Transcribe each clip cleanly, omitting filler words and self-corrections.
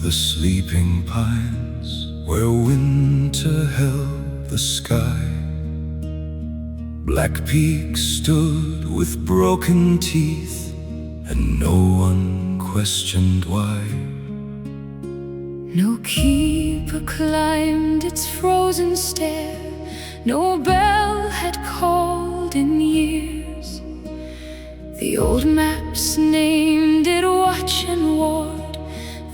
the sleeping pines, where winter held the sky. Black Peak stood with broken teeth, and no one questioned why. No keeper climbed its frozen stair, no bell had called in years. The old maps named it watch and ward,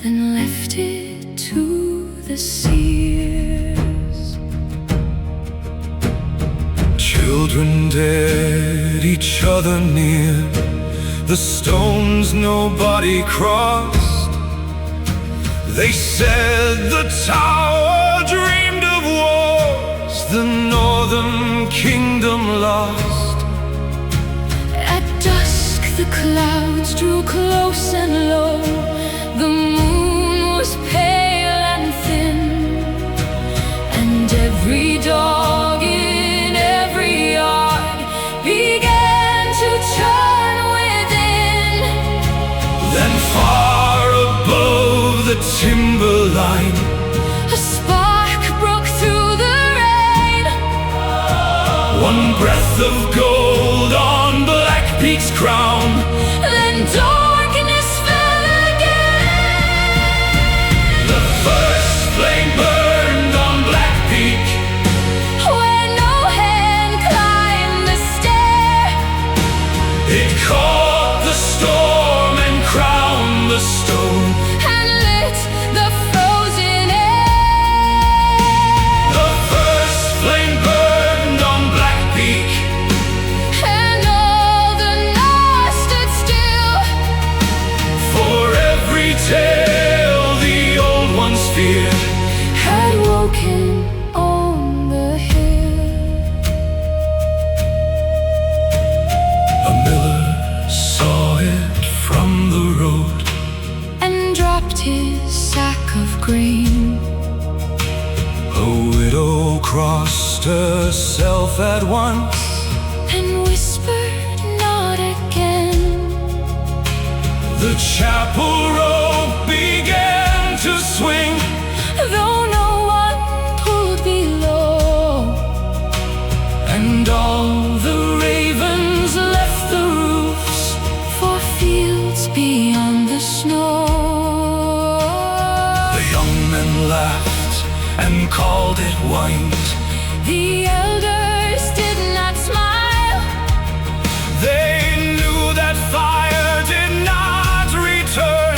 then left it to the seers. Children dared each other near the stones nobody crossed. They said the tower dreamed of wars the northern kingdom lost. At dusk the clouds drew close and low, the moon was pale and thin, and every dog in every yard began to turn within. Then far above the timberline, A spark broke through the rain. one breath of gold on Black Peak's crown. Then darkness fell again. The first flame burned on Black Peak, Where no hand climbed the stair. it caught the storm and crowned the stone. And lit the frozen air. The first flame burned on Black Peak, And all the north stood still. for every tale the old ones feared Had woken on the hill. a miller saw it from the road, And dropped his sack of grain. a widow crossed herself at once. And whispered not again. The chapel rope began to swing, Though no one pulled below. and all the ravens left the roofs For fields beyond the snow. The young men laughed and called it wind. The elders did not smile. They knew that fire did not return.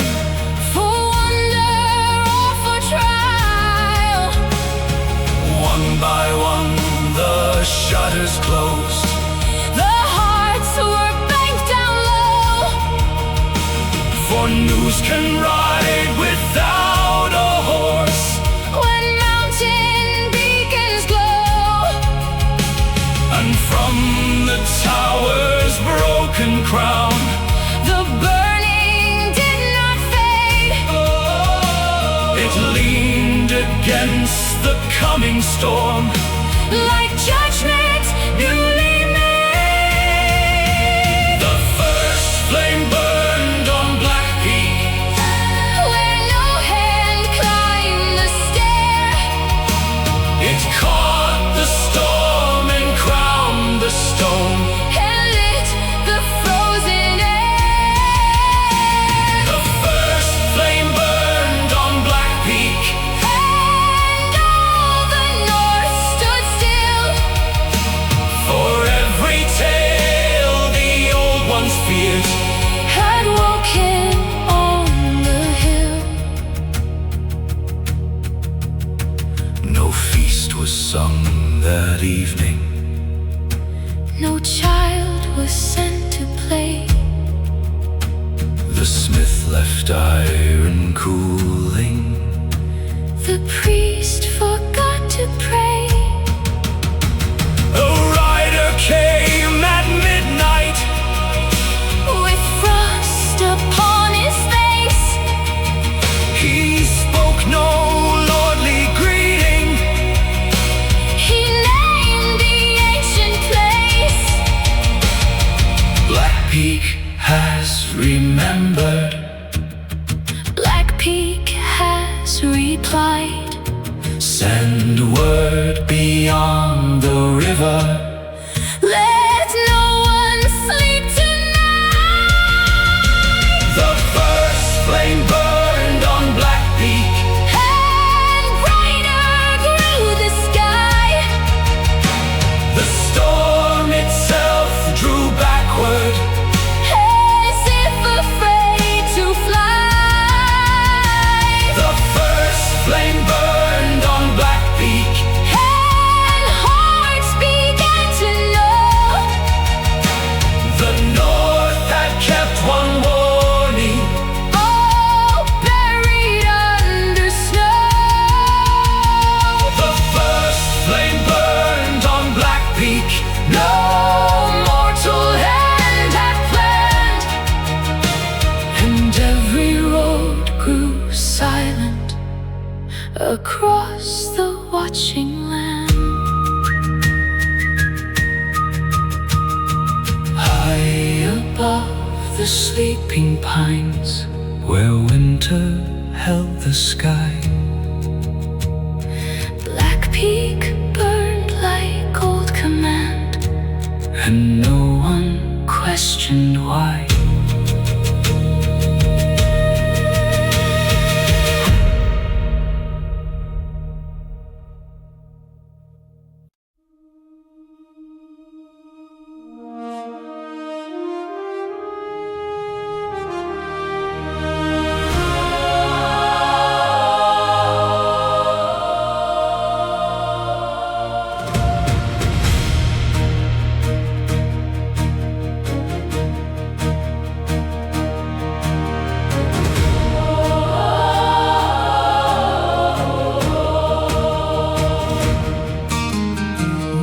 For wonder or for trial. One by one the shutters closed. The hearts were banked down low. For news can ride without a horse. When mountain beacons glow. And from the tower's broken crown, The burning did not fade. it leaned against the coming storm. Like judgment newly made. The first flame burned on Black Peak, Where no hand climbed the stair. it caught the storm and crowned the stone. And lit the frozen air. The first flame burned on Black Peak, And all the north stood still. for every tale the old ones feared Had woken on the hill. no feast was sung that evening. No child was sent to play. The smith left iron cooling, The priest forgot to pray. a rider came at midnight, With frost upon his face. he spoke no lordly greeting. He named the ancient place. Black Peak has remembered. Black Peak has voice replied, "Send word beyond the river. let no one sleep tonight." The first flame burned on Black Peak, And brighter grew the sky. the storm itself drew backward, As if afraid to fly. the first flame burned on Black Peak, And hearts began to know the North had kept one warning, all buried under snow. the first flame burned on Black Peak. No mortal hand had planned, and every road grew silent across the watching land. High above the sleeping pines, where winter held the sky, Black Peak burned like old command, and no one questioned why.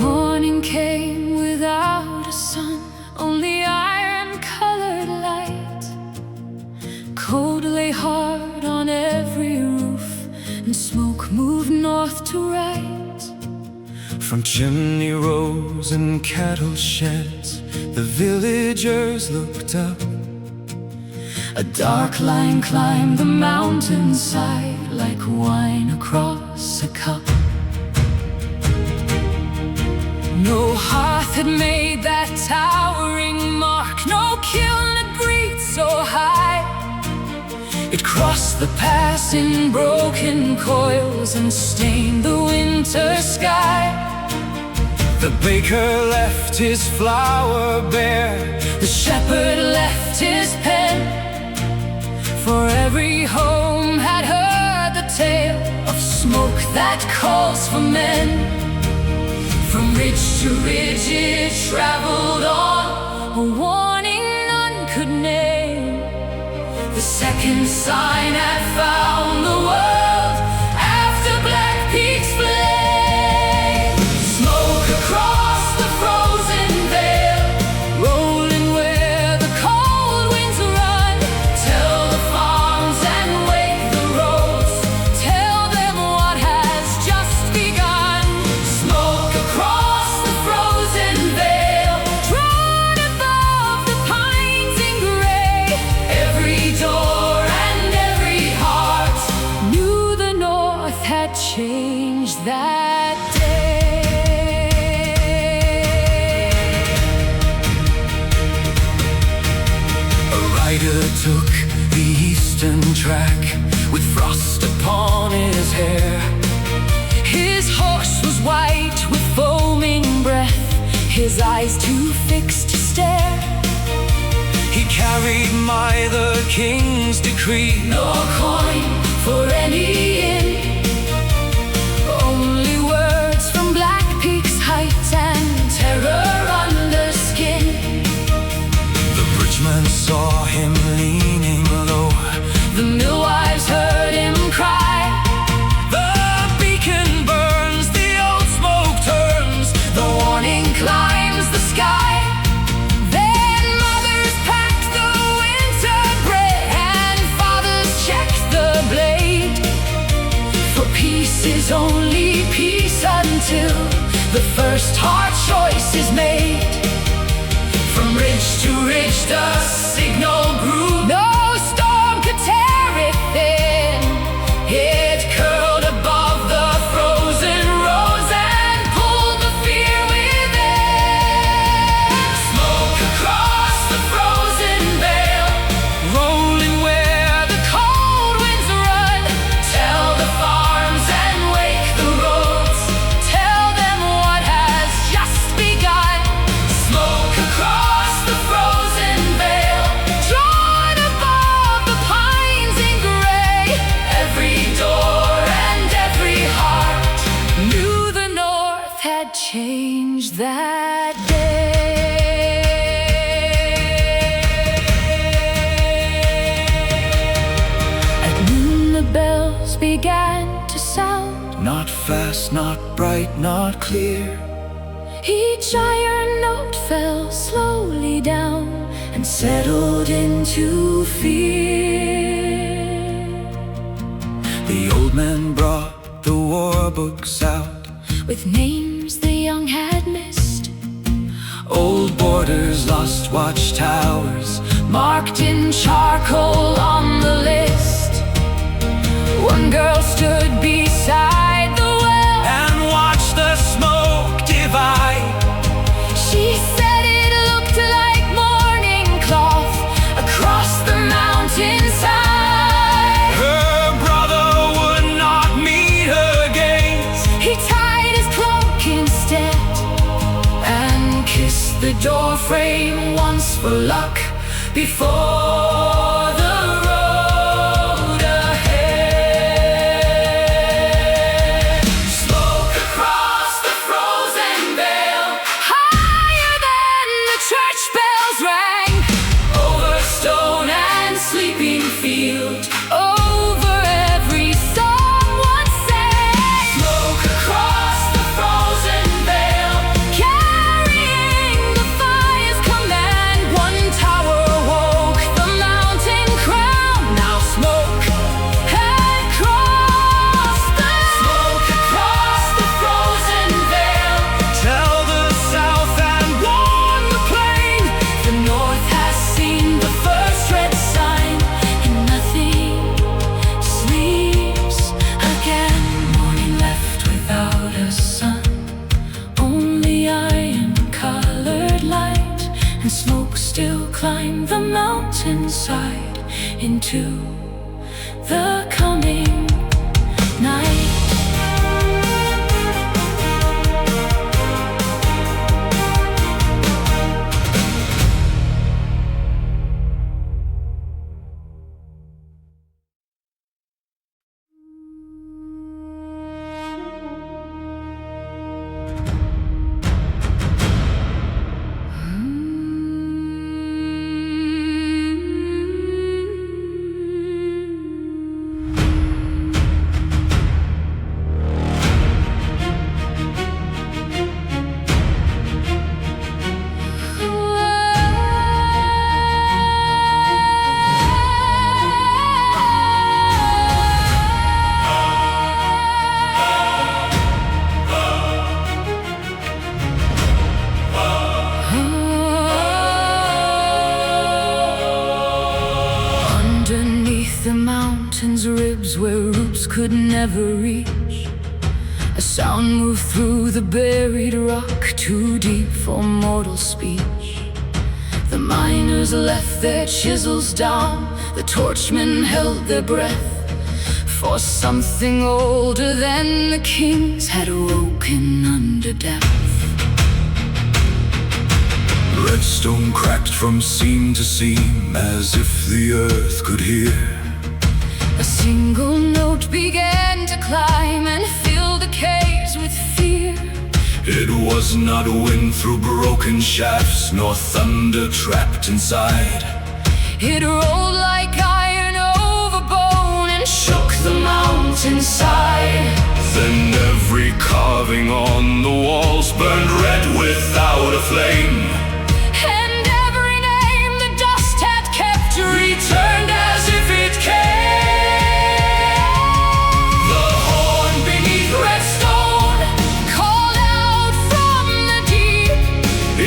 Morning came without a sun, only iron-colored light. Cold lay hard on every roof, and smoke moved north to right. From chimney rows and cattle sheds, the villagers looked up. A dark line climbed the mountainside like wine across a cup. No hearth had made that towering mark, no kiln had breathed so high. It crossed the pass in broken coils and stained the winter sky. The baker left his flour bare, The shepherd left his pen, for every home had heard the tale of smoke that calls for men. From ridge to ridge it traveled on, a warning none could name. The second sign had found the world after Black Peak's flame. Smoke across the frozen vale, rolling where the cold winds run. Tell the farms and wake the roads, tell them what has just begun. Smoke across the frozen vale, drawn above the pines in gray. Every door and every heart knew the North had changed that day. a rider took the eastern track, with frost upon his hair. His horse was white with foaming breath, his eyes too fixed to stare. He carried the king's decree, No coin for any inn, only words from Black Peak's height and terror under skin. the bridgeman saw him leaning low, The millwives heard him cry, the beacon burns, the old smoke turns, the warning climbs the sky. Then mothers packed the winter bread and fathers checked the blade. For peace is only peace until the first hard choice is made. From ridge to ridge the signal grew, no storm could tear it thin. It fast, not bright, not clear. Each iron note fell slowly down and settled into fear. The old man brought the war books out with names the young had missed, old borders, lost watchtowers, marked in charcoal on the list. One girl stood beside the well and watched the smoke divide. She said it looked like mourning cloth across the mountainside. Her brother would not meet her gaze. He tied his cloak instead and kissed the door frame once for luck before the road ahead. Smoke across the frozen vale, higher than the church bells rang, over stone and sleeping field, over every song once sang. Smoke across the frozen vale, carrying the fire's command. One tower woke the mountain crown. Now smoke had crossed the smoke across the frozen vale. Tell the south and On the plain, the north has seen the first red sign, and nothing sleeps again. Morning left without a sun, only iron-colored light, and smoke still climbed the mountainside into the coming night. Underneath the mountain's ribs, where roots could never reach, a sound moved through the buried rock, too deep for mortal speech. The miners left their chisels down, the torchmen held their breath, for something older than the kings had awoken under death. redstone cracked from seam to seam, as if the earth could hear. A single note began to climb and fill the caves with fear. It was not wind through broken shafts, nor thunder trapped inside. It rolled like iron over bone and shook the mountainside. Then every carving on the walls burned red without a flame. And every name the dust had kept returned as if it came. The horn beneath redstone called out from the deep.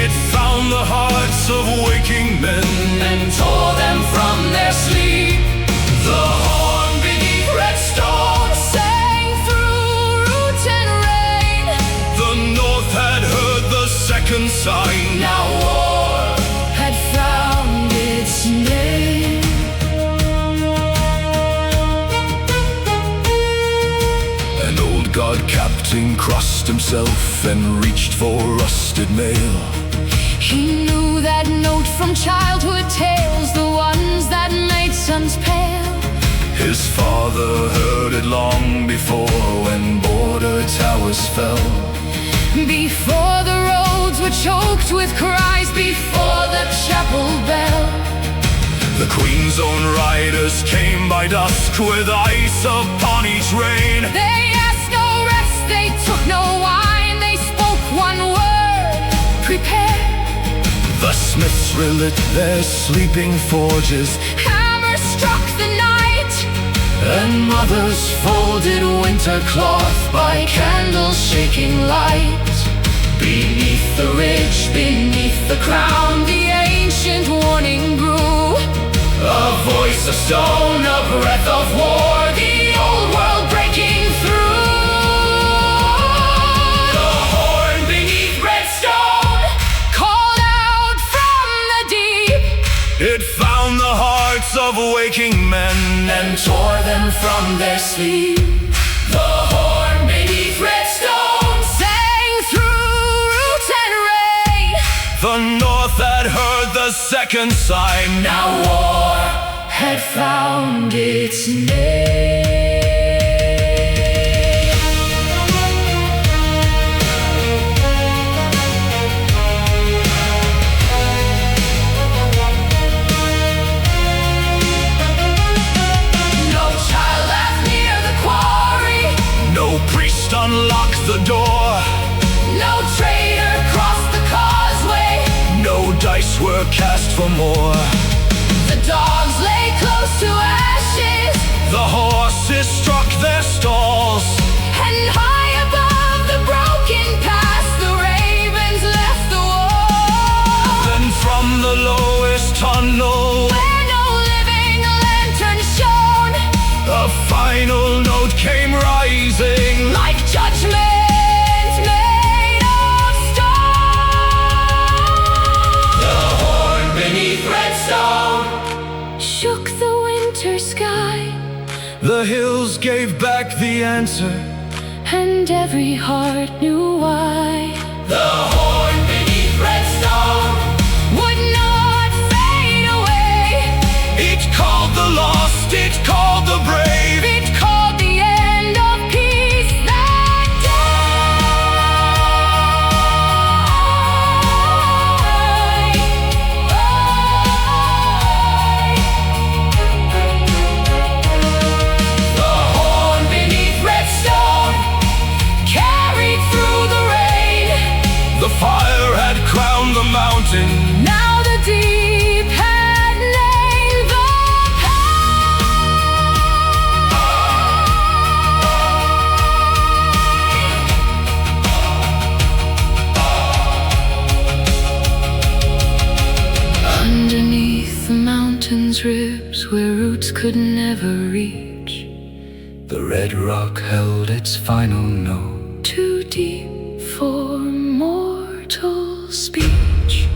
It found the hearts of waking men and tore them from their sleep. The horn beneath Redstone sang through root and rain. the north had heard the second sign. Now war had found its name. An old god captain crossed himself and reached for rusted mail. He knew that note from childhood tales, the ones that made suns pale. His father heard it long before, when border towers fell. Before the roads were choked with cries, before the chapel bell. The Queen's own riders came by dusk with ice upon each rein. They asked no rest, they took no wine, they spoke one word: prepare. The smiths relit their sleeping forges, Hammers struck the night, and mothers folded winter cloth by candles shaking light. beneath the ridge, beneath the crown, the ancient warning grew. A voice of stone, a breath of war, The old world breaking through. the horn beneath red stone. Called out from the deep, It found the hearts of waking men and tore them from their sleep. The horn beneath red stone. sang through root and ray. The North had heard the second sign. Now war Had found its name. No child left near the quarry, no priest unlocked the door. no traitor crossed the causeway. No dice were cast for more. The dogs lay close to ashes, The horses struck their stalls. and high above the broken pass, the ravens left the wall. Then from the lowest tunnel, Where no living lantern shone, a final note came rising. like judgment made of stone. The horn beneath red stone. Shook the winter sky, The hills gave back the answer. and every heart knew why. The horn beneath red stone. Would not fade away. It called the lost, it called the brave. It called the end of peace that The horn beneath red stone. carried through the rain. The fire had crowned the mountain. Now the deep had named the underneath the mountain's ribs, where roots could never reach, The red rock held its final note. too deep for mortal speech.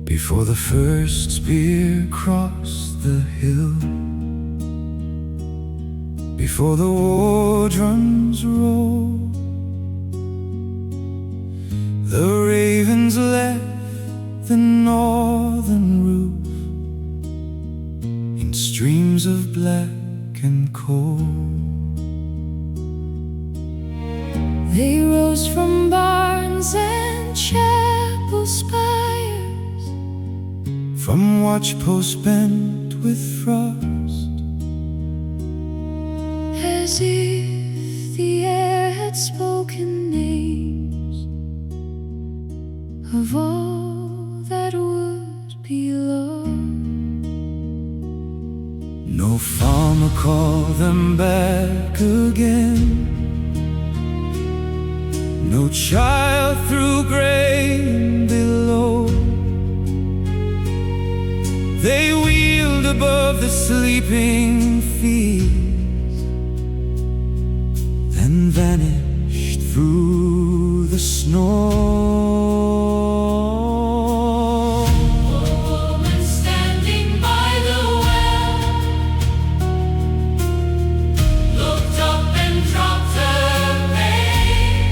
Before the first spear crossed the hill, before the war drums roll, the ravens left the northern roof in streams of black and cold. They rose from barns and chapel spires, from watchposts bent with frost, as if the air had spoken names of all that would be lost. No farmer called them back again. No child threw grain below. They wheeled above the sleeping fields, then vanished through the snow. A woman standing by the well looked up and dropped her veil.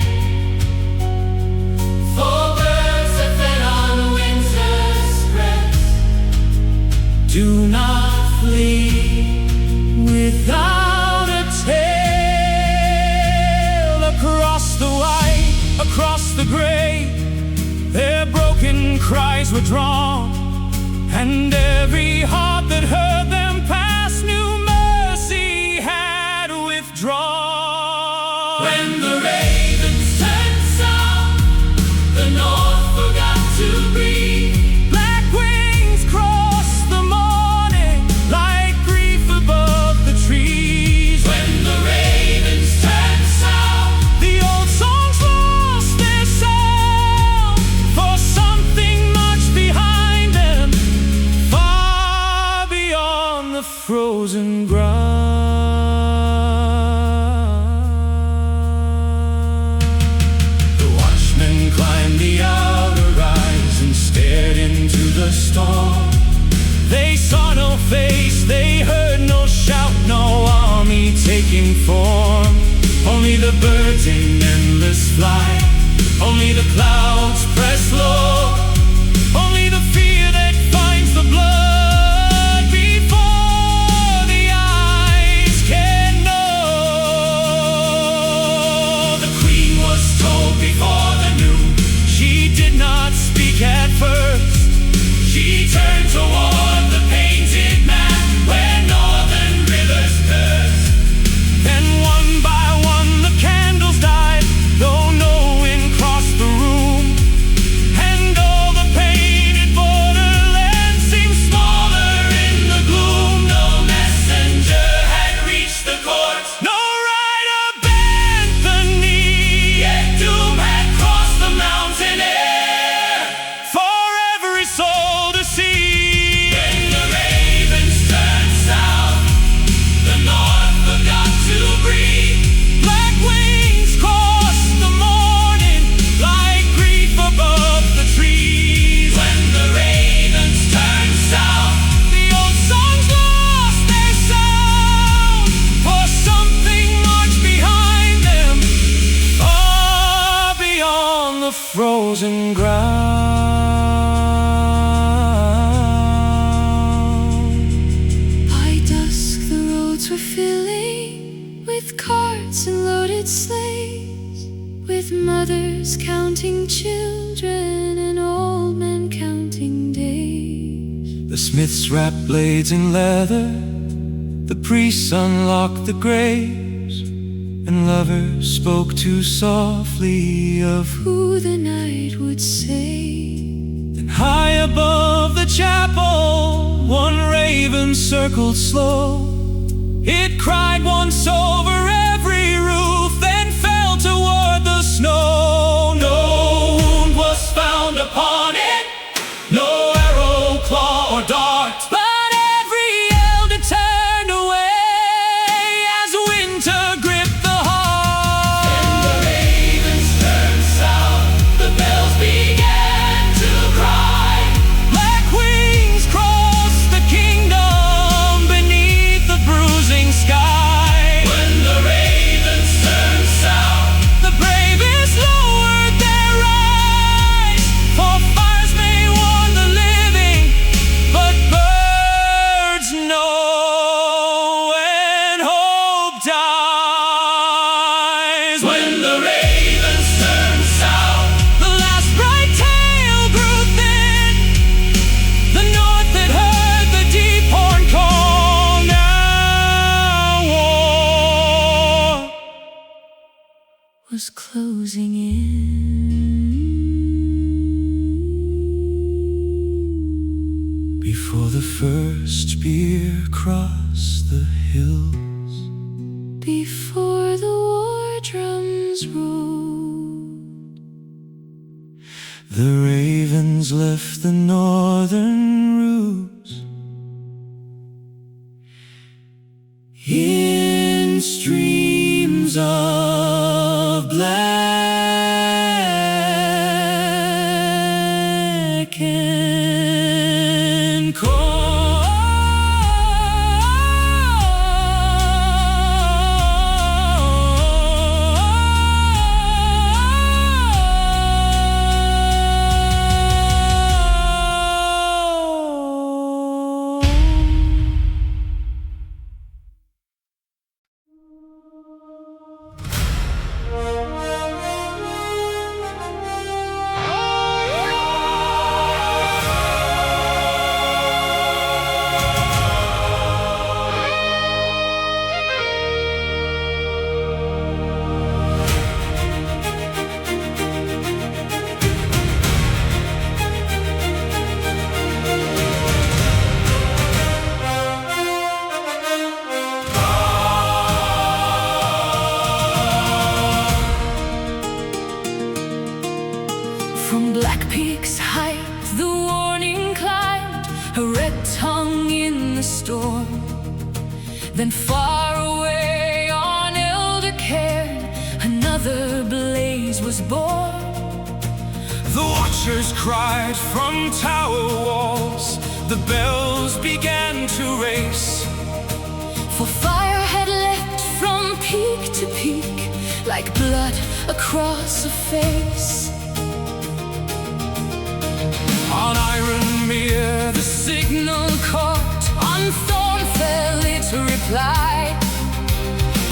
the grave, their broken cries were drawn, and every heart that heard them pass knew mercy had withdrawn. When the ravens turned south, the north forgot to breathe. Black wings crossed the morning like grief above the trees. When the ravens turned south, the old songs lost their sound, for something much behind them, far beyond the frozen ground. The watchmen climbed the outer rise and stared into the storm. They saw no face, they heard no shout, no army taking form. Only the birds in endless flight, only the clouds press low, only the fear that finds the blood before the eyes can know. The queen was told before the noon. She did not speak at first. She turned toward the painted map where northern rivers curse. Then one by one the candles died, though no wind crossed the room, and all the painted borderlands seemed smaller in the gloom. No messenger had reached the court, no rider bent the knee, yet doom had crossed the mountain air for every soul to see. When the ravens turned south, the north forgot to breathe. Black wings crossed the morning like grief above the trees. When the ravens turned south, the old songs lost their sound, for something much behind them, far beyond the frozen ground. By dusk the roads were filling with carts and loaded sleighs, with mothers counting children and old men counting days. The smiths wrapped blades in leather, the priests unlocked the graves, and lovers spoke too softly of Who the night would save. Then high above the chapel, one raven circled slow. It cried once over every roof, then fell toward the snow. No wound was found upon it, no arrow, claw, or dart, but every elder turned away as winter gripped the heart. When the ravens turned south, the bells began to cry. Black wings crossed the kingdom beneath the bruising sky. When the ravens turned south, the bravest lowered their eyes, for fires may warn the living, but birds know when hope dies. When the ravens turned south, the last bright tail grew thin. The north that heard the deep horn call now war Was closing in. before the first spear crossed the hills. Before the war drums rolled, The ravens left the northern roots in streams of black and cold. black peak's height, the warning climbed, her red tongue in the storm. Then far away on Elder Cairn, another blaze was born. The watchers cried from tower walls, the bells began to race. For fire had leapt from peak to peak, like blood across a face. On Iron Mere The signal caught, on Thornfell it replied.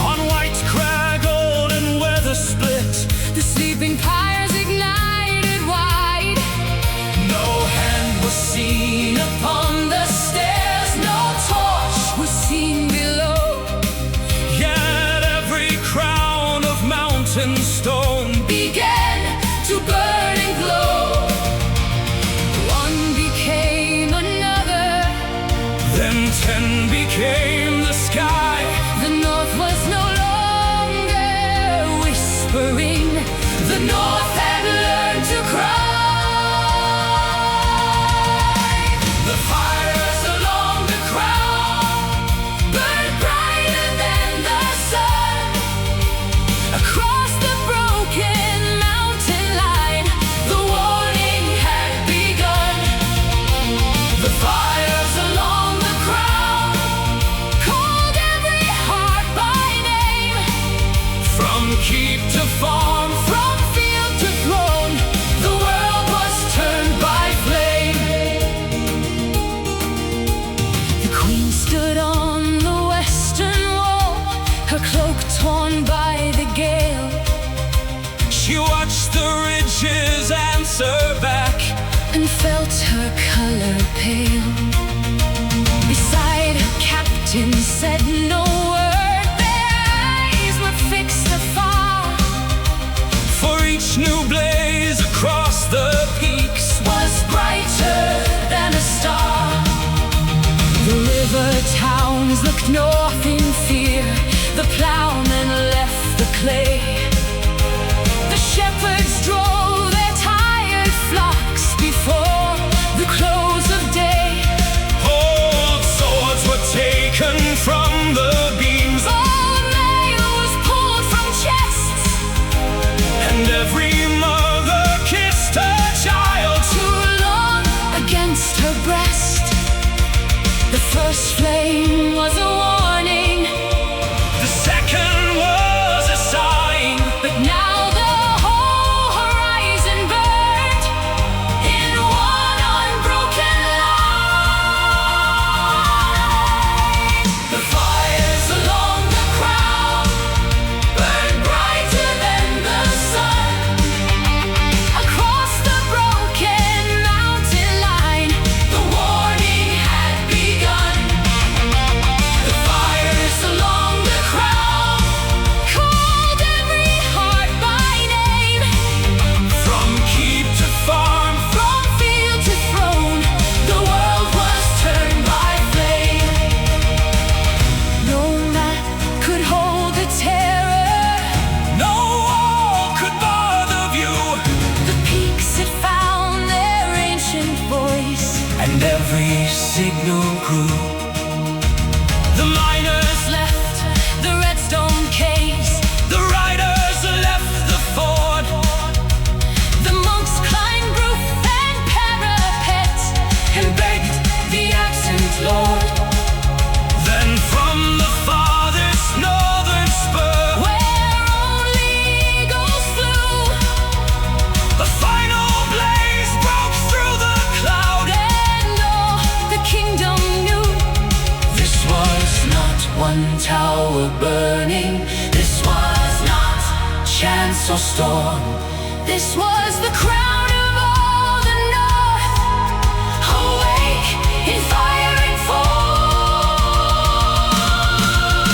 On White Crag, Old and Weather Split, The sleeping pyres ignited wide. no hand was seen Upon the stairs, no torch was seen below. yet every crown of mountain stone. Began to burn and glow. One became another, Then 10 became the sky. the north was no longer whispering. The north had learned to cry. The fires along the crown burned brighter than the sun. Across the broken mountain line, the warning had begun. The fires along the crown called every heart by name. From keep to farm, From field to throne, the world was turned by flame. The queen stood on the western wall, her cloak torn by the gale. she watched the ridges answer back. And felt her color pale. Beside her captain said no word, their eyes were fixed afar. For each new blaze across the peaks Was brighter than a star. The river towns looked north in fear, the plowmen left the clay. The shepherds drove their tired flocks before the close of day. old swords were taken from the beams, Old mail was pulled from chests, and every mother kissed her child. too long against her breast. The first flame was a warning, The second was a sign. but now the whole horizon burned in one unbroken line. The fires along the crown burned brighter than the sun. Across the broken mountain line, the warning had begun. The fires along the crown called every heart by name. From keep to farm, From field to throne, the world was turned by flame. No map could hold the terror. no wall could bar the view. The peaks had found their ancient voice. And every signal grew. The miners Left the redstone caves, The riders left the ford. the monks climbed roof and parapet and begged the absent Lord. Then from the farthest northern spur, Where only eagles flew, the final blaze broke through the cloud. and all the kingdom knew. This was not one tower burning. This was not chance or storm. This was the crown of all the north, awake in fire and form.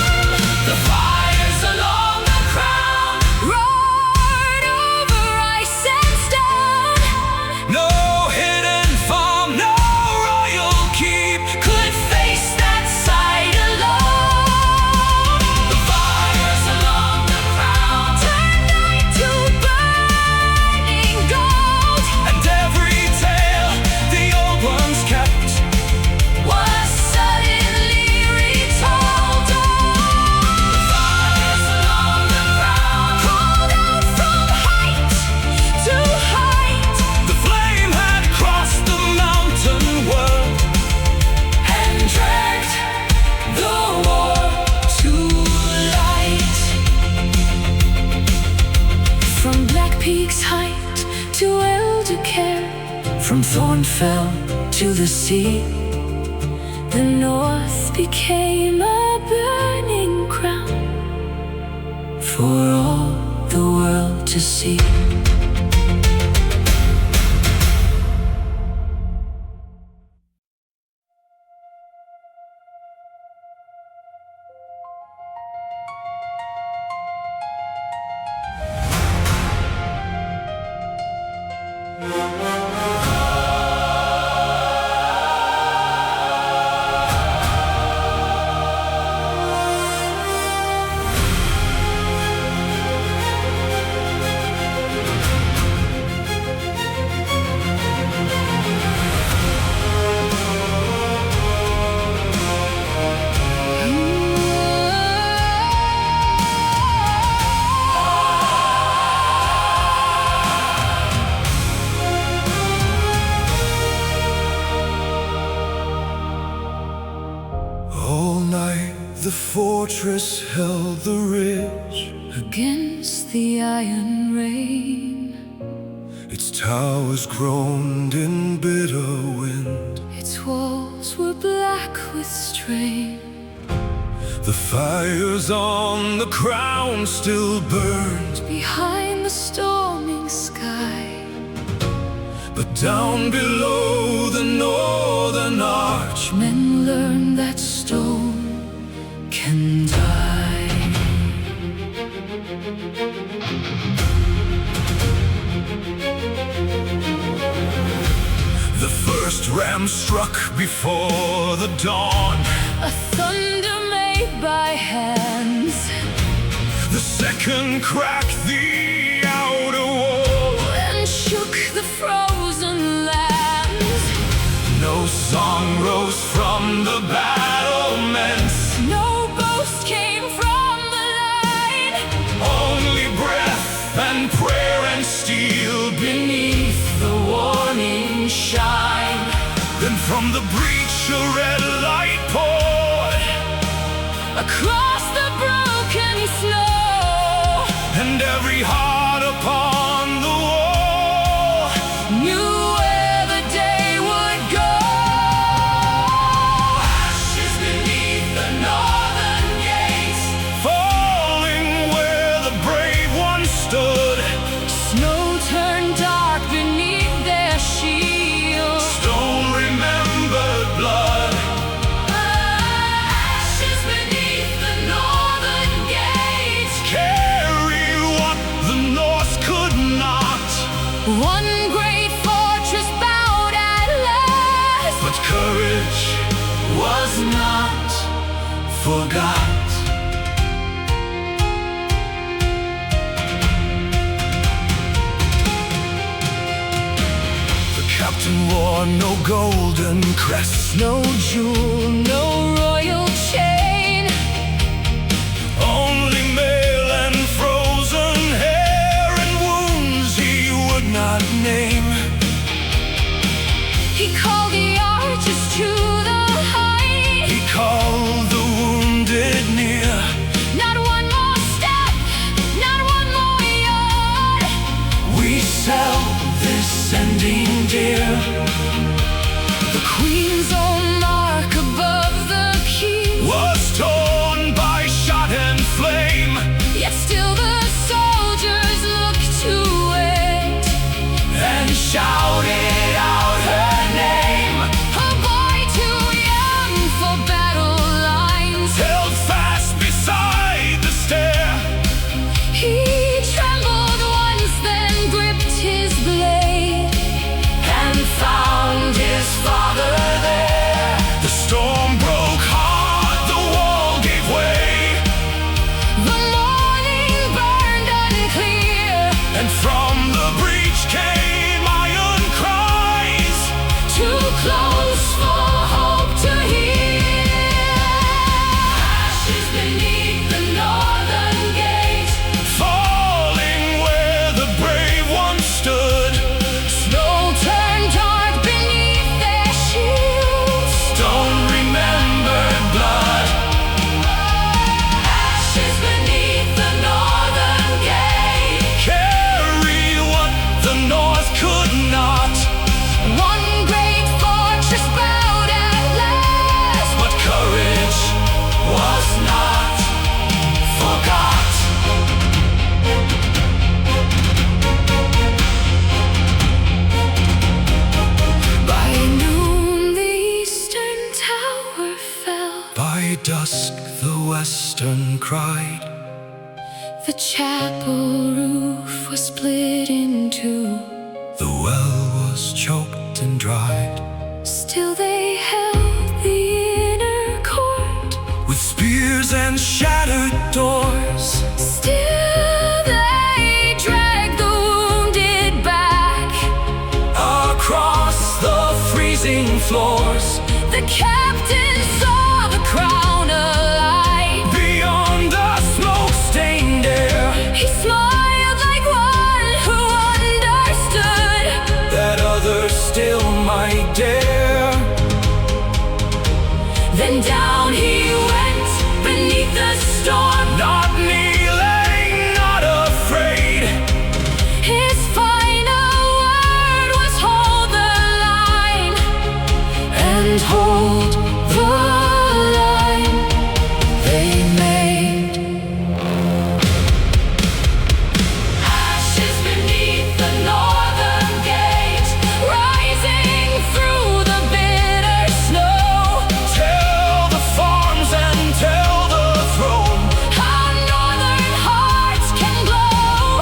The fires along the crown roared over ice and stone. No hidden farm, no royal keep Could face that side alone. The fires along the crown turned night to burning gold. like peaks height to elder care, from Thornfell to the sea. The North became a burning crown for all the world to see. All night the fortress held the ridge against the iron rain. Its towers groaned in bitter wind. Its walls were black with strain. The fires on the crown still burned Behind the storming sky, but down below the northern arch, men learned that stone can die. the first ram struck before the dawn. A thunder made by hands. The second cracked the outer wall And shook the frozen lands. No song rose from the battlements. No boast came from the line. Only breath and prayer and steel Beneath the warning shine. Then from the breach a red light poured Across the broken snow, and every heart upon the wall knew where the day would go. Ashes beneath the northern gates, falling where the brave ones stood. snow turned dark beneath their shields. Stone remembered blood. Ashes beneath the northern gates. Carry what the North could not. One great fortress bowed at last, But courage was not forgot. The captain wore no golden crest, no jewel, no royal chain. only mail and frozen hair and wounds he would not name. He called the archers to the height. He called the wounded near. Not one more step, not one more yard. We sell this ending dear. The queen's own mark above the key Was torn by shot and flame, yet still the soldiers looked to it and shouted out her name. A boy too young for battle lines. Held fast beside the stair. He trembled once, then gripped his blade and found The chapel roof was split in two. The well was choked and dried. Still they held the inner court with spears and shattered doors. Still they dragged the wounded back across the freezing floors. The captain saw the crown alight beyond the smoke-stained air. He smiled like one who understood that others still might dare. Then down he went beneath the storm, not kneeling, not afraid. His final word was hold the line and hold the line they made. Ashes beneath the northern gate, rising through the bitter snow. Tell the farms and tell the throne how northern hearts can glow.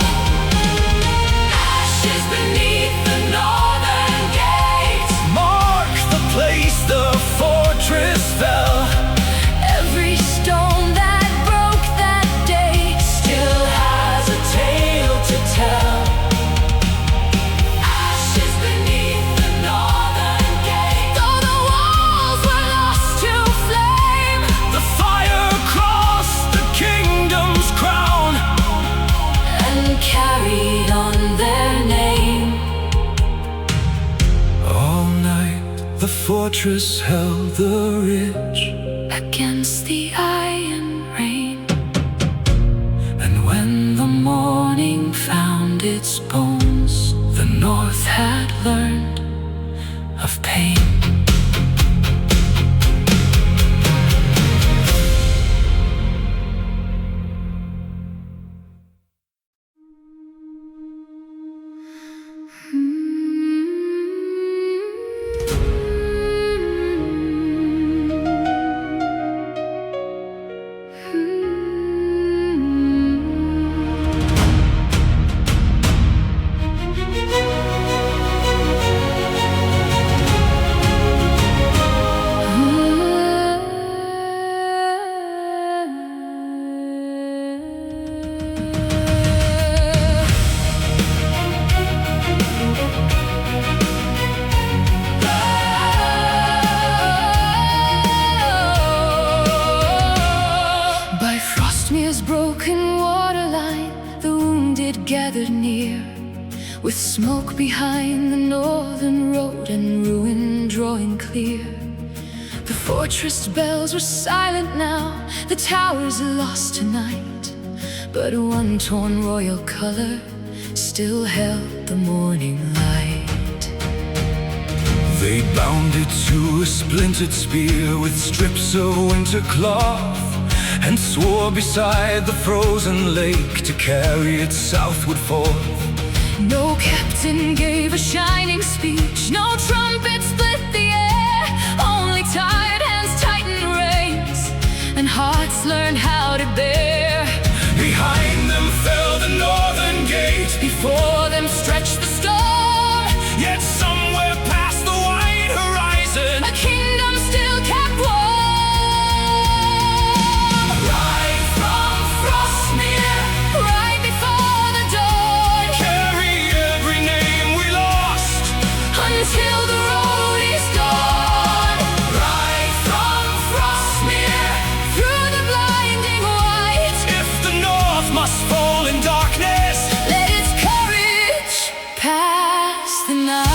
Ashes beneath the northern gate, mark the place the fortress fell. Every stone that broke that day still has a tale to tell. Ashes beneath the northern gate, though the walls were lost to flame, The fire crossed the kingdom's crown and carried on their name. all night the fortress held the ridge, Against the iron rain, and when the morning found its bones, the north had learned of pain. By Frostmere's broken waterline, the wounded gathered near, with smoke behind the northern road and ruin drawing clear. The fortress bells were silent now, the towers lost tonight, but one torn royal color still held the morning light. they bound it to a splintered spear with strips of winter cloth, and swore beside the frozen lake to carry it southward forth. No captain gave a shining speech, no trumpet split the air, only tired hands tightened reins, and hearts learned how to bear. Behind them fell the northern gate, Before them stretched the storm, yet somewhere past the wide horizon a kingdom still kept warm. right from Frostmere, Right before the dawn, carry every name we lost. until the road is gone. Right from Frostmere, Through the blinding white, if the north must fall in darkness, let its courage pass the night.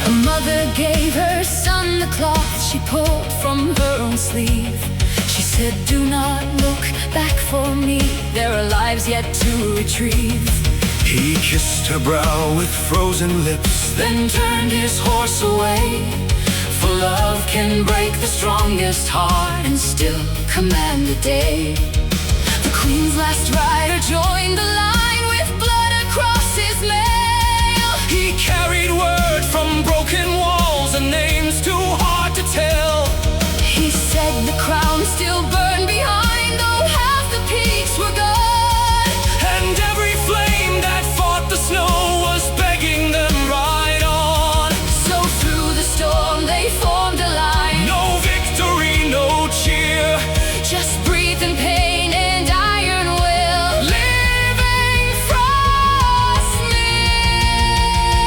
A mother gave her son the cloth she pulled from her own sleeve. She said, do not look back for me, there are lives yet to retrieve. he kissed her brow with frozen lips, Then turned his horse away, for love can break the strongest heart and still command the day. The Queen's last rider joined the line with blood across his mail. he carried word from broken walls and names too hard to tell. He said the cry still burn behind, though half the peaks were gone. And every flame that fought the snow was begging them right on. So through the storm they formed a line. No victory, no cheer, Just breathing pain and iron will. Living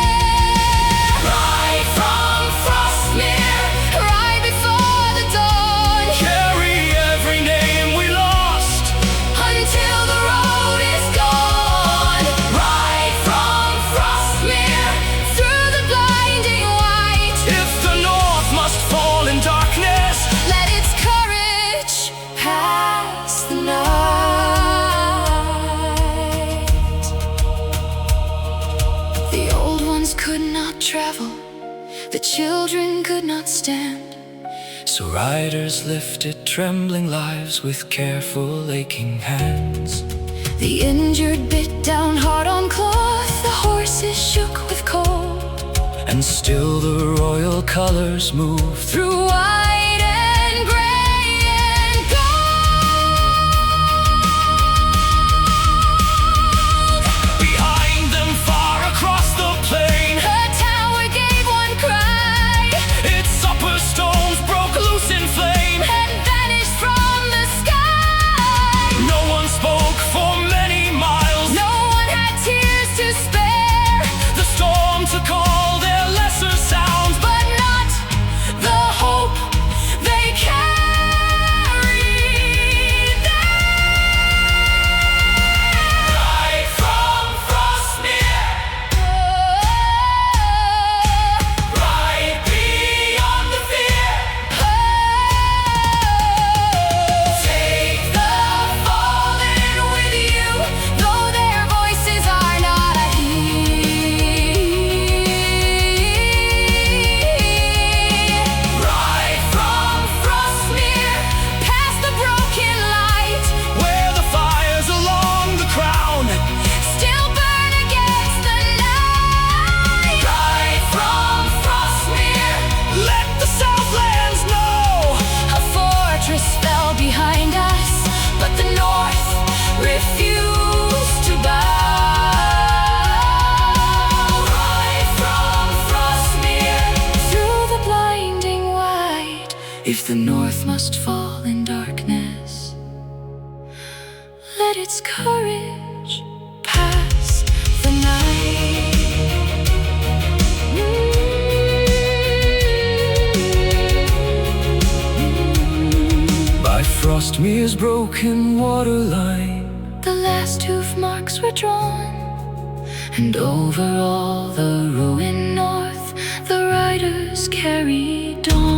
Frostmere. Right from Frostmere, right before the dawn. carry every name we lost. Until the road is gone. Right from Frostmere, through the blinding white. If the north must fall in darkness, Let its courage pass the night. The old ones could not travel, the children could not stand. so riders lifted trembling lives with careful aching hands. The injured bit down hard on cloth, the horses shook with cold. And still the royal colors move Through white and gray and gold. behind them far across the plain. The tower gave one cry Its upper stones broke loose in flame. and vanished from the sky. No one spoke for many miles. No one had tears to spare, The storm took all their lesser sounds, but not the hope they carried there. right from Frostmere, right beyond the fear. Take the fallen with you, though their voices are not heard. Right from Frostmere, past the broken light, where the fires along the crown. still burn against the night. Right from Frostmere, let the Southlands know. A fortress fell behind us, but the north refused to bow. Right from Frostmere, Through the blinding white, if the north must fall in darkness, let its courage pass the night. by Frostmere's broken waterline. The last hoof marks were drawn, and over all the ruined north, the riders carried on.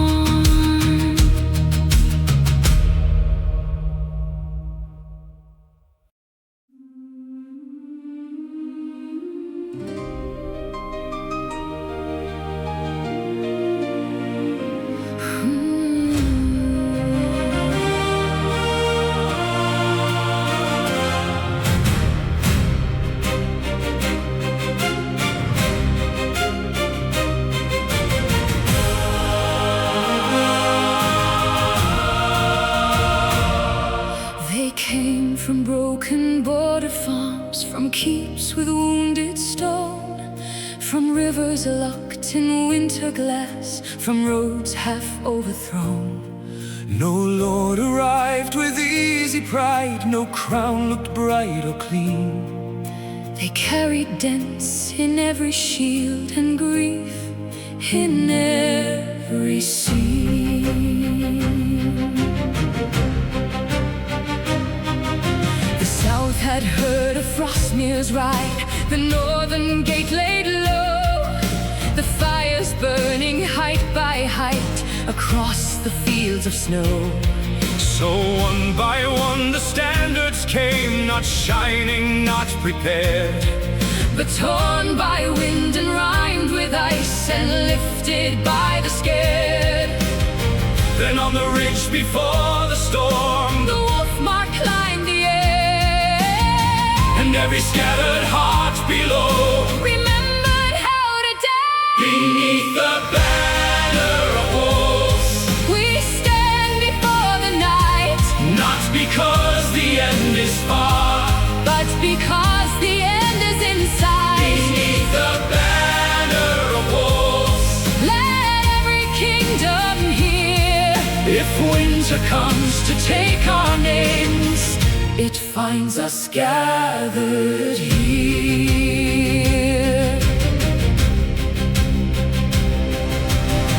They came from broken border farms, from keeps with wounded stone, from rivers locked in winter glass, from roads half overthrown. No lord arrived with easy pride, no crown looked bright or clean. They carried dents in every shield and grief in every scene. The south had heard of Frostmere's ride, the northern gate laid low, the fires burning height by height across the fields of snow. So one by one the standards came, not shining, not prepared, but torn by wind and rimed with ice and lifted by the scared. Then on the ridge before the storm, The wolf mark climbed the air, and every scattered heart below remembered how to dare. beneath the banner of wolves. We stand before the night, winter comes to take our names, it finds us gathered here.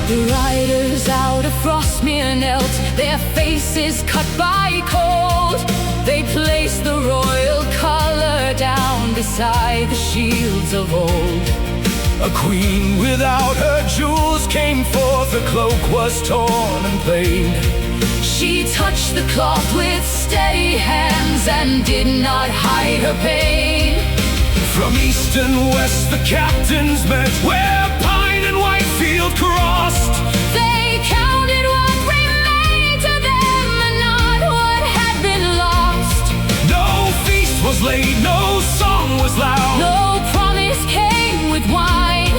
The riders out of Frostmere knelt, their faces cut by cold. They placed the royal color down beside the shields of old. A queen without her jewels came forth, her cloak was torn and plain. She touched the cloth with steady hands and did not hide her pain. From east and west the captains met, where Pine and Whitefield crossed. They counted what remained to them and not what had been lost. No feast was laid, no song was loud, No promise came with wine,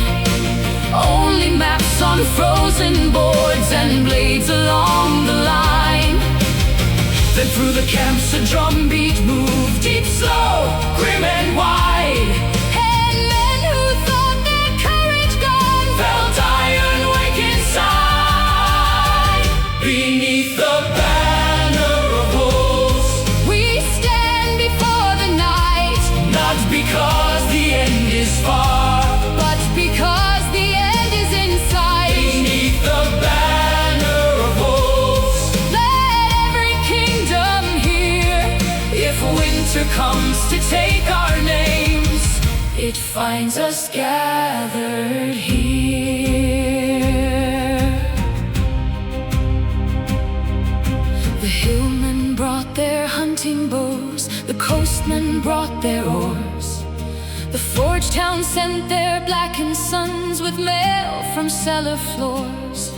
only maps on frozen boards and blades along the line. Then through the camps a drumbeat moved, deep, slow, grim and wide. And men who thought their courage gone Felt iron wake inside. Beneath the banner of wolves we stand before the night, not because the end is far, but because the end is in sight. beneath the banner of wolves. Let every kingdom hear, If winter comes to take our names, it finds us gathered here. The hillmen brought their hunting bows, the coastmen brought their oars. The forge town sent their blackened sons with mail from cellar floors.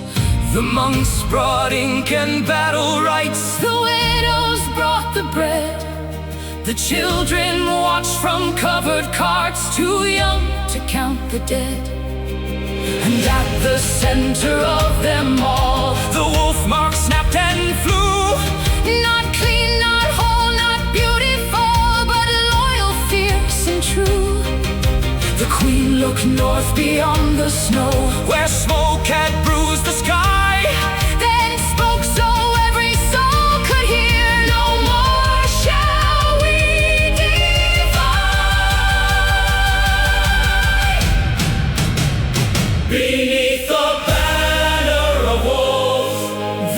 the monks brought ink and battle rights. The widows brought the bread, The children watched from covered carts, too young to count the dead. and at the center of them all, the wolf mark snapped and flew. Not clean, not whole, not beautiful, but loyal, fierce and true. The queen looked north beyond the snow, where smoke had bruised the sky. Then spoke so every soul could hear, no more shall we divide. Beneath the banner of wolves,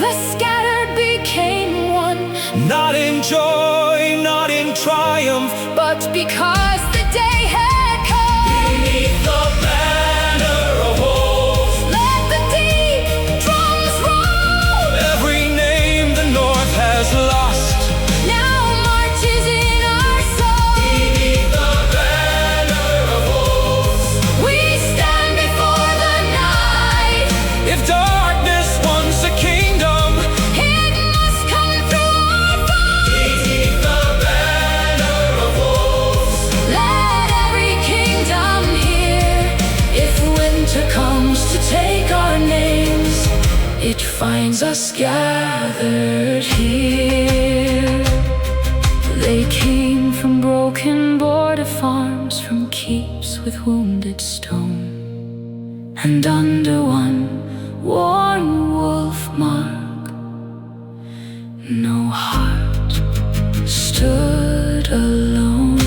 The scattered became one, not in joy, not in triumph, but because the day had come. beneath the banner of wolves, Let the deep drums roll, every name the North has lost. now marches in our soul. Beneath the banner of wolves, We stand before the night, if darkness wants a kingdom, it must come through our fight. beneath the banner of wolves. Let every kingdom hear, if winter comes to take our names, it finds us gathered here. They came from broken border farms, from keeps with wounded stone, and under one worn wolf mark, no heart stood alone.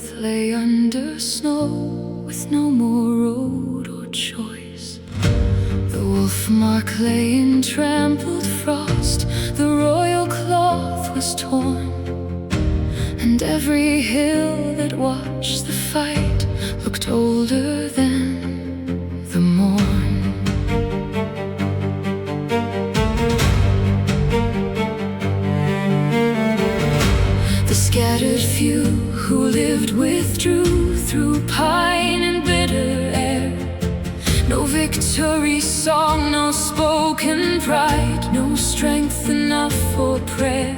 earth lay under snow, with no more road or choice. The wolf mark lay in trampled frost, the royal cloth was torn, and every hill that watched the fight looked older than the morn. The scattered few who lived withdrew through pine and bitter air. No victory song, no spoken pride, no strength enough for prayer.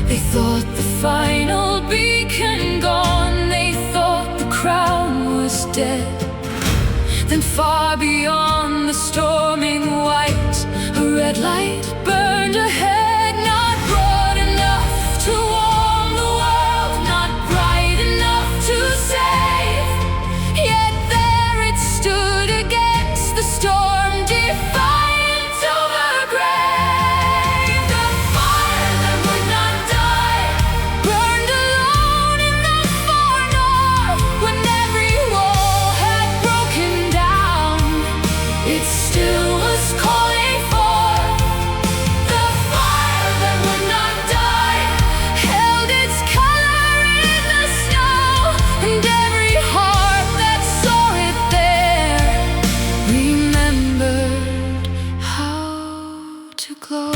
They thought the final beacon gone, they thought the crown was dead. Then far beyond the storming white, a red light burned ahead, not broad enough to warm the world, not bright enough to save. Yet there it stood against the storm, defiant of her grave. The fire that would not die burned alone in the far north. When every wall had broken down, it still was calling forth. The fire that would not die held its color in the snow, and every heart that saw it there remembered how to glow.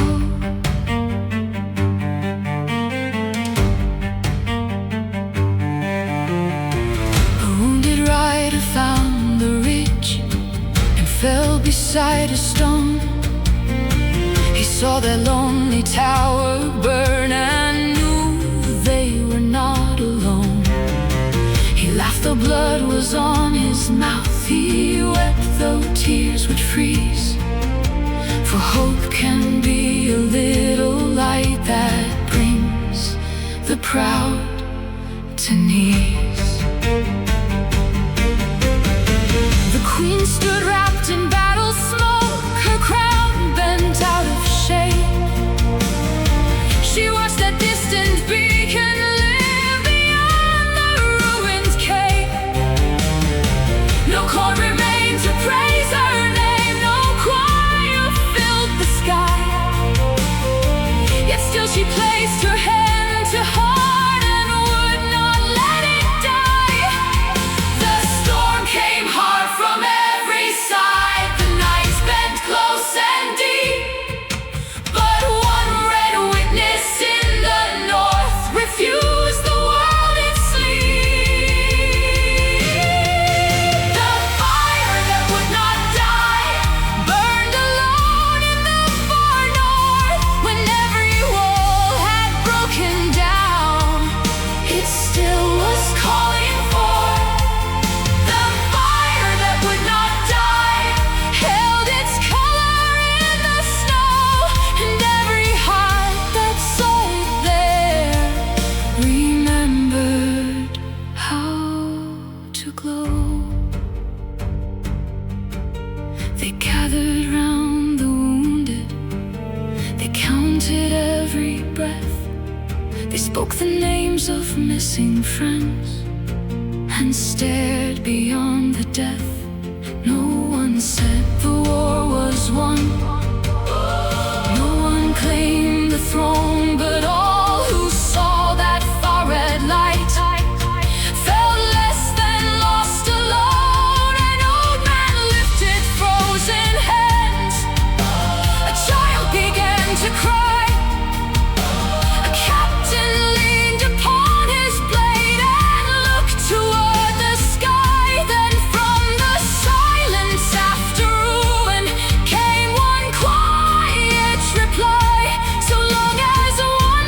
A wounded rider found the ridge and fell beside a stone. He saw their lonely tower burn and knew they were not alone. He laughed though blood was on his mouth, he wept though tears would freeze. For hope can be a little light that brings the proud to knees. The queen stood wrapped in battle smoke, her crown bent out of shape. She watched that distant beacon live beyond the ruined cape. No chord remained to praise her name, no choir filled the sky. Yet still she placed her hand to heart and would not let it die. The storm came hard from every side, the nights bent close and deep. But one red witness in the north refused the world its sleep. The fire that would not die burned alone in the far north. When every wall had broken down, it still was calling forth. The fire that would not die held its color in the snow, and every heart that saw it there remembered how to glow. They gathered round the wounded, they counted every breath. They spoke the names of missing friends and stared beyond the death. No one said the war was won, no one claimed the throne, but all who saw that far red light felt less than lost alone. An old man lifted frozen hands, a child began to cry. A captain leaned upon his blade and looked toward the sky. Then from the silence after ruin came one quiet reply. So long as one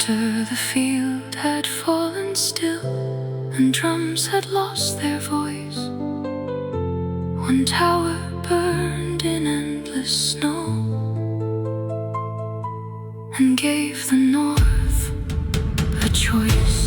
After the field had fallen still and drums had lost their voice, one tower burned in endless snow and gave the North a choice.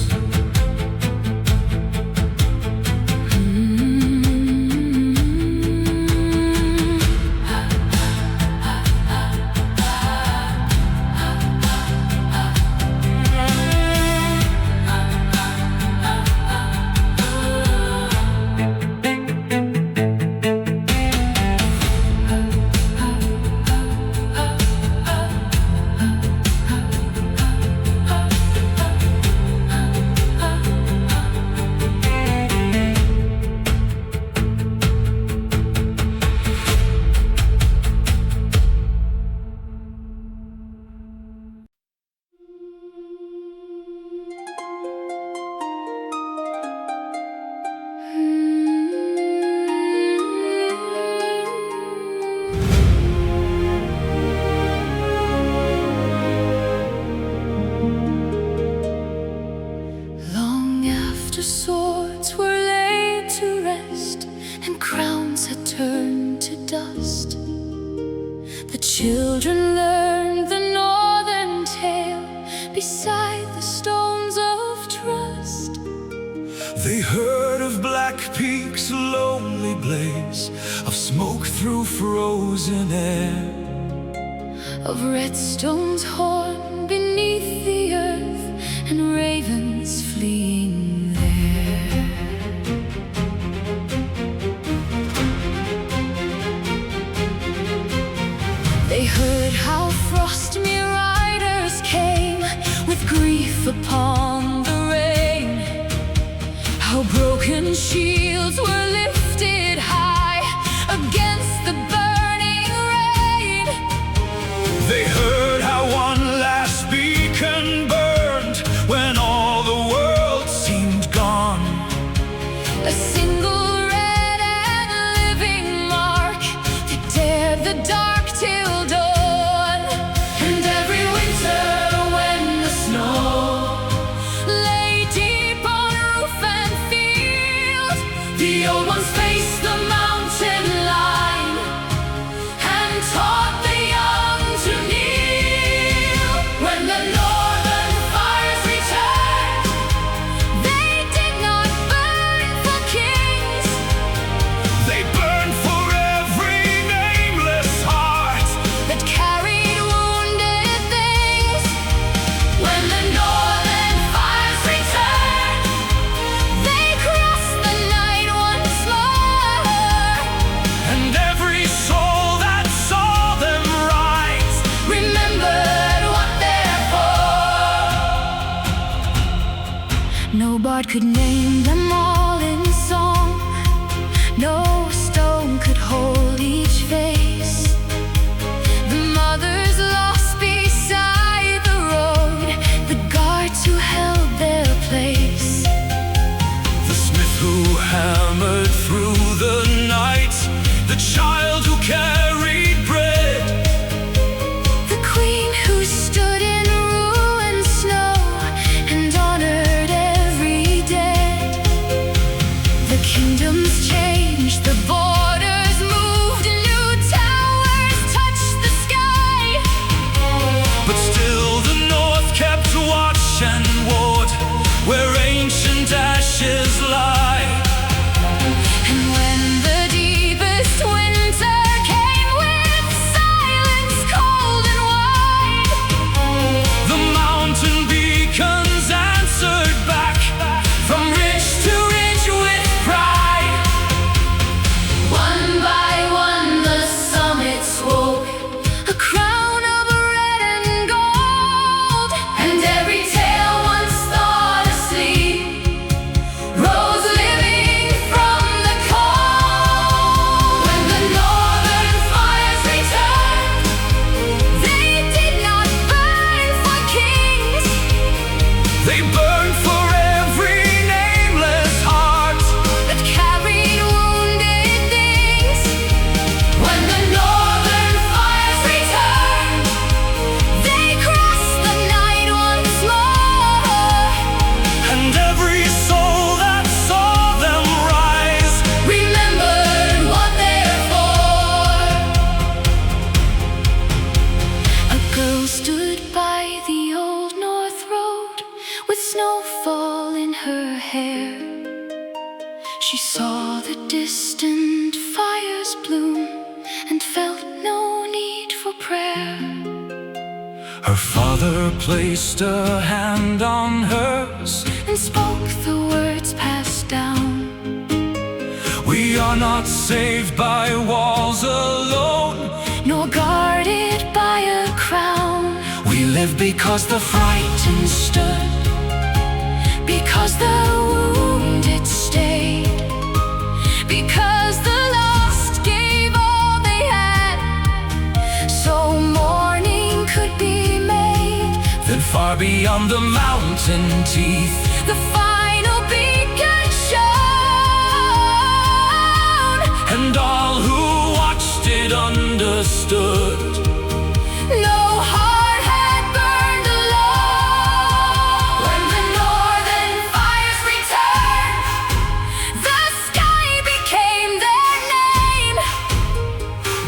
Swords were laid to rest and crowns had turned to dust. The children learned the northern tale beside the stones of trust. They heard of black peaks, a lonely blaze of smoke through frozen air, of red stones horn beneath the earth and ravens fleeing. They heard how frostmere riders came with grief upon the rein, how broken shields were lifted high against the burning rain. They heard how one last beacon burned when all the world seemed gone. A single red and living mark that dared the dark till dawn. And every winter when the snow lay deep on roof and field, the old ones faced the mountain line and taught the young to kneel. When the northern fires returned, they did not burn for kings, They burned for every nameless heart that carried wounded things. When the northern fires returned, they crossed the night once more, and every soul that saw them rise remembered what they're for. No bard could name them all in song, no stone could hold each face. The mothers lost beside the road, the guards who held their place. the smith who hammered through the night, the child who carried bread, The queen who stood in ruined snow and honored every dead. Mother placed a hand on hers and spoke the words passed down. We are not saved by walls alone, nor guarded by a crown. we live because the frightened stood, because the wounded stayed, because the lost gave all they had, so morning could be made. then far beyond the mountain teeth, the final beacon shone, and all who watched it understood. no heart had burned alone. When the northern fires returned, the sky became their name.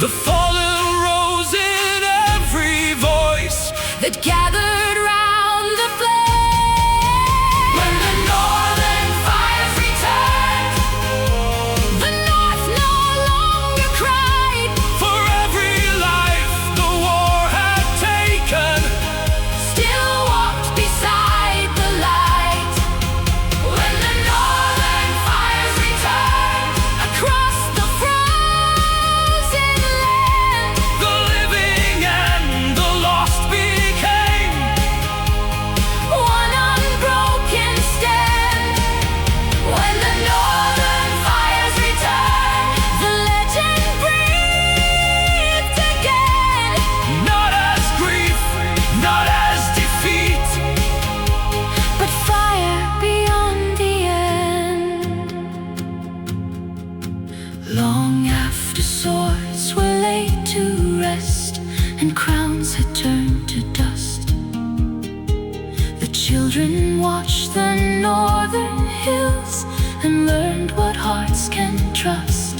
The fallen rose in every voice that gathered round the flame. when the northern fires returned. The North no longer cried, For every life the war had taken, still walked beside the light. When the northern fires returned, across the frozen land, the living and the lost became one unbroken stand. When the northern fires returned, the legend breathed again. not as grief, not as defeat, But fire beyond the end. Long after swords were laid to rest and crowns had turned to dust, the children watched the northern hills and learned what hearts can trust.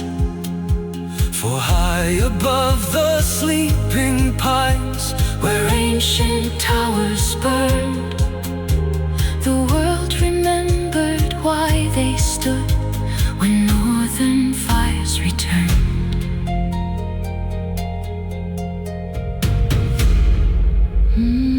for high above the sleeping pines, Where ancient towers burned, the world remembered why they stood when northern fires returned. Mm.